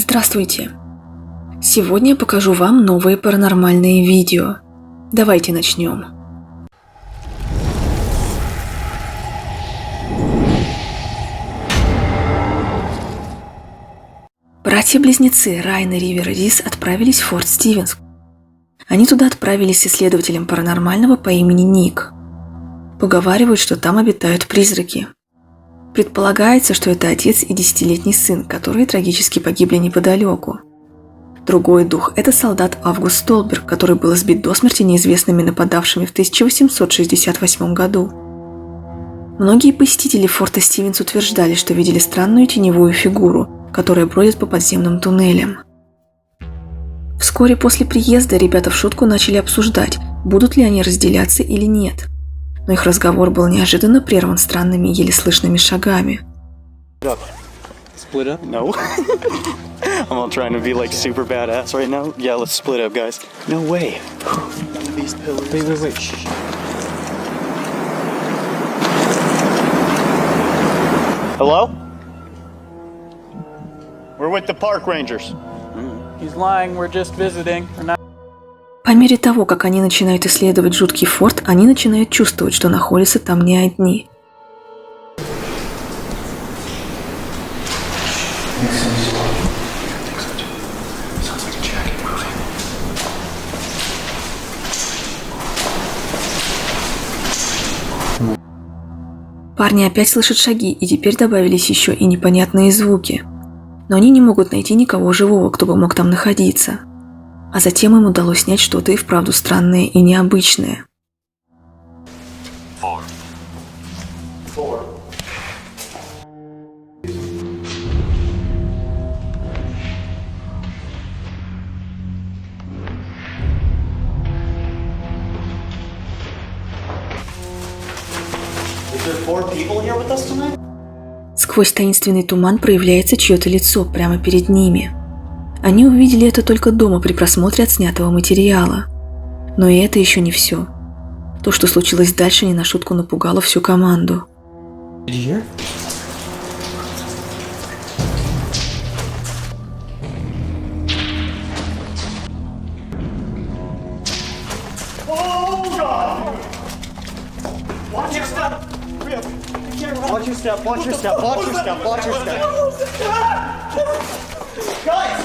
Здравствуйте! Сегодня я покажу вам новые паранормальные видео. Давайте начнем. Братья-близнецы Райан и Ривер Рис отправились в Форт Стивенс. Они туда отправились с исследователем паранормального по имени Ник. Поговаривают, что там обитают призраки. Предполагается, что это отец и 10-летний сын, которые трагически погибли неподалеку. Другой дух – это солдат Август Столберг, который был избит до смерти неизвестными нападавшими в 1868 году. Многие посетители форта Стивенс утверждали, что видели странную теневую фигуру, которая бродит по подземным туннелям. Вскоре после приезда ребята в шутку начали обсуждать, будут ли они разделяться или нет. Но их разговор был неожиданно прерван странными, еле слышными шагами. Split up? No. I'm all trying to be like super badass right now. Yeah, let's split up, guys. No way. These pillars. Wait. Shh. Hello? We're with the park rangers. He's lying. We're just visiting. We're not. По мере того, как они начинают исследовать жуткий форт, они начинают чувствовать, что находятся там не одни. Парни опять слышат шаги, и теперь добавились еще и непонятные звуки. Но они не могут найти никого живого, кто бы мог там находиться. А затем им удалось снять что-то и вправду странное и необычное. Сквозь таинственный туман проявляется чье-то лицо прямо перед ними. Они увидели это только дома при просмотре отснятого материала. Но и это еще не все. То, что случилось дальше, не на шутку напугало всю команду. Watch your step. Guys!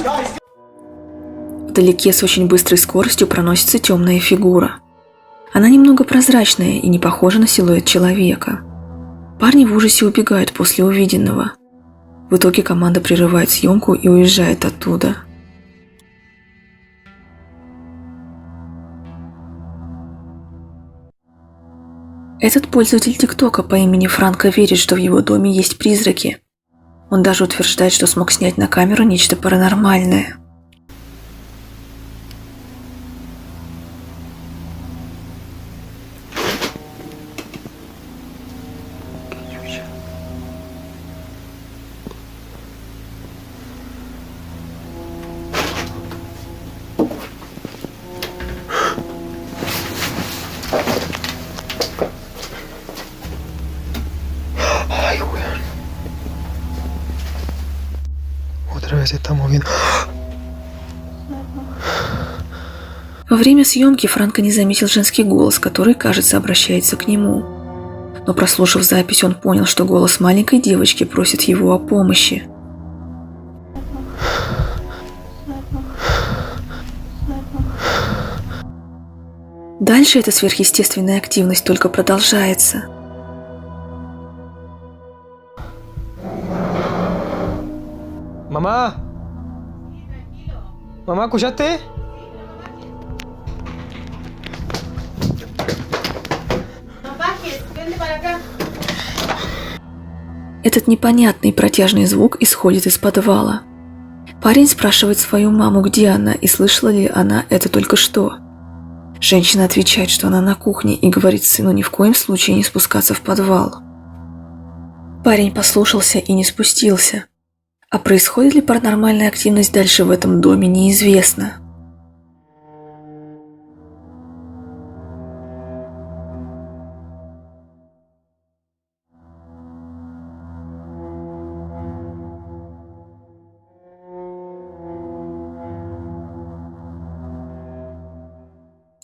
Вдалеке с очень быстрой скоростью проносится темная фигура. Она немного прозрачная и не похожа на силуэт человека. Парни в ужасе убегают после увиденного. В итоге команда прерывает съемку и уезжает оттуда. Этот пользователь ТикТока по имени Франко верит, что в его доме есть призраки. Он даже утверждает, что смог снять на камеру нечто паранормальное. Во время съемки Франко не заметил женский голос, который, кажется, обращается к нему. Но прослушав запись, он понял, что голос маленькой девочки просит его о помощи. Дальше эта сверхъестественная активность только продолжается. Mamá, mamá, ¿escuchaste? Этот непонятный протяжный звук исходит из подвала. Парень спрашивает свою маму, где она, и слышала ли она это только что. Женщина отвечает, что она на кухне, и говорит сыну ни в коем случае не спускаться в подвал. Парень послушался и не спустился. А происходит ли паранормальная активность дальше в этом доме, неизвестно.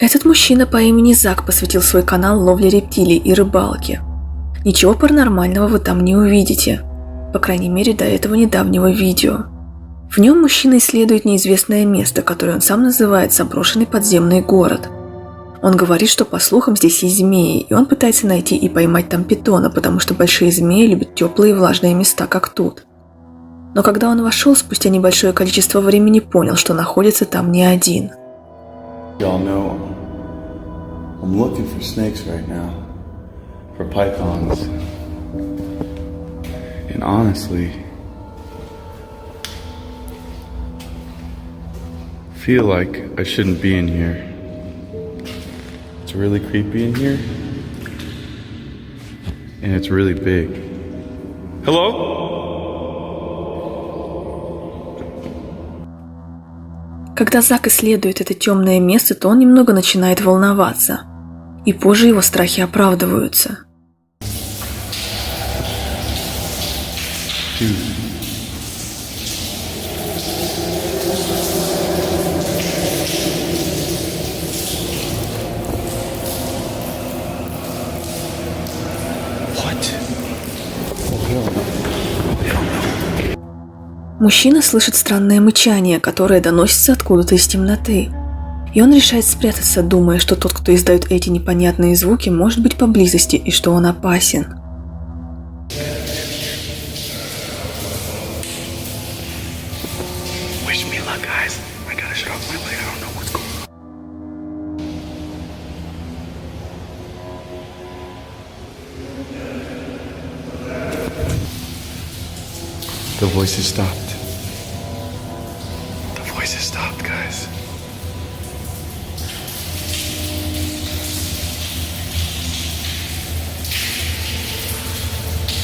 Этот мужчина по имени Зак посвятил свой канал ловле рептилий и рыбалке. Ничего паранормального вы там не увидите, по крайней мере до этого недавнего видео. В нем мужчина исследует неизвестное место, которое он сам называет заброшенный подземный город. Он говорит, что по слухам здесь есть змеи, и он пытается найти и поймать там питона, потому что большие змеи любят теплые и влажные места, как тут. Но когда он вошел, спустя небольшое количество времени понял, что находится там не один. Y'all know I'm looking for snakes right now, for pythons. And honestly, feel like I shouldn't be in here. It's really creepy in here. And it's really big. Hello? Когда Зак исследует это темное место, то он немного начинает волноваться. И позже его страхи оправдываются. Мужчина слышит странное мычание, которое доносится откуда-то из темноты. И он решает спрятаться, думая, что тот, кто издает эти непонятные звуки, может быть поблизости и что он опасен. The voices stopped. The voices stopped, guys.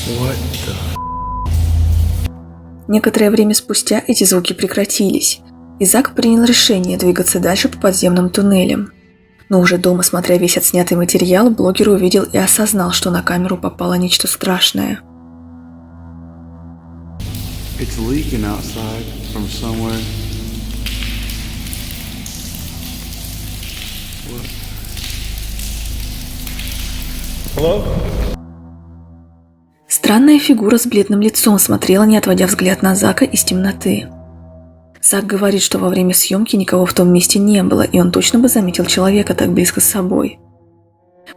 What the... Некоторое время спустя эти звуки прекратились, и Зак принял решение двигаться дальше по подземным туннелям. Но уже дома, смотря весь отснятый материал, блогер увидел и осознал, что на камеру попало нечто страшное. It's leaking outside from somewhere. What? Hello? Странная фигура с бледным лицом смотрела, не отводя взгляд на Зака из темноты. Зак говорит, что во время съемки никого в том месте не было, и он точно бы заметил человека так близко с собой.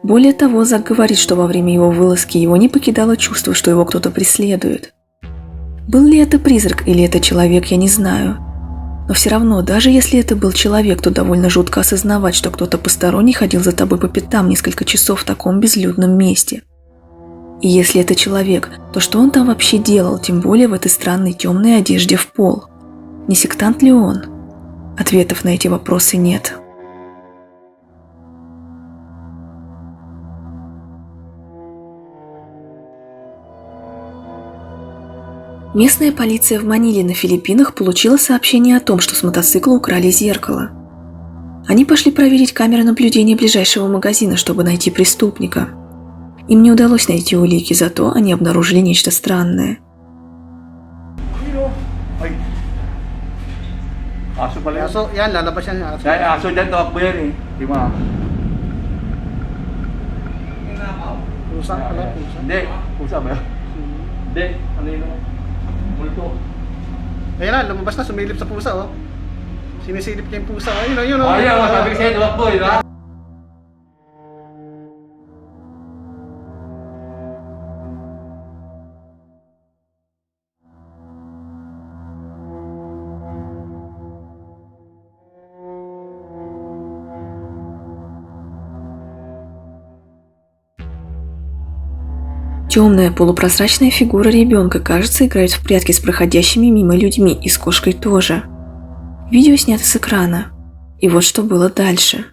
Более того, Зак говорит, что во время его вылазки его не покидало чувство, что его кто-то преследует. Был ли это призрак или это человек, я не знаю. Но все равно, даже если это был человек, то довольно жутко осознавать, что кто-то посторонний ходил за тобой по пятам несколько часов в таком безлюдном месте. И если это человек, то что он там вообще делал, тем более в этой странной темной одежде в пол? Не сектант ли он? Ответов на эти вопросы нет. Местная полиция в Маниле на Филиппинах получила сообщение о том, что с мотоцикла украли зеркало. Они пошли проверить камеры наблюдения ближайшего магазина, чтобы найти преступника. Им не удалось найти улики, зато они обнаружили нечто странное. Aso pala. Aso, yan, lalabas yan. Aso. Dahil aso dyan, tawag po yan eh. Di ba? Pusa pala, pusa. Hindi. Pusa ba yun? Hindi. Ano yun? Multo. Ayan na, lumabas na, sumilip sa pusa, oh. Sinisilip niya yung pusa. Ayun, ayun, oh. Ayun, sabi ko sa'yo, tawag po, di ba? Темная полупрозрачная фигура ребенка, кажется, играет в прятки с проходящими мимо людьми и с кошкой тоже. Видео снято с экрана. И вот что было дальше.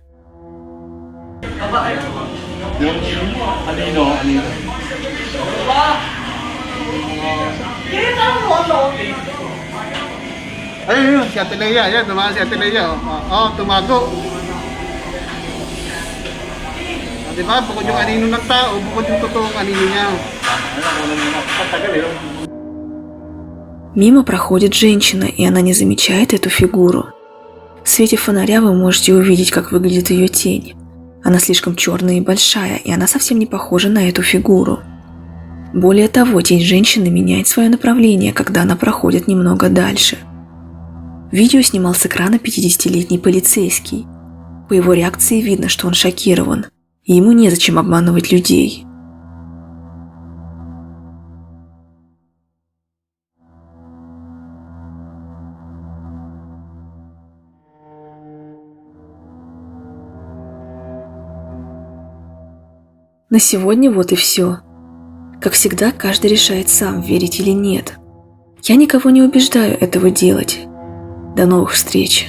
Ayun, si Ate Leia. Ayan, tumakas si Ate Leia, oh. Oh, tumago. Diba? Bukod yung anino ng tao, bukod yung totoong anino niya. Мимо проходит женщина, и она не замечает эту фигуру. В свете фонаря вы можете увидеть, как выглядит ее тень. Она слишком черная и большая, и она совсем не похожа на эту фигуру. Более того, тень женщины меняет свое направление, когда она проходит немного дальше. Видео снимал с экрана 50-летний полицейский. По его реакции видно, что он шокирован, и ему незачем обманывать людей. На сегодня вот и все. Как всегда, каждый решает сам, верить или нет. Я никого не убеждаю этого делать. До новых встреч!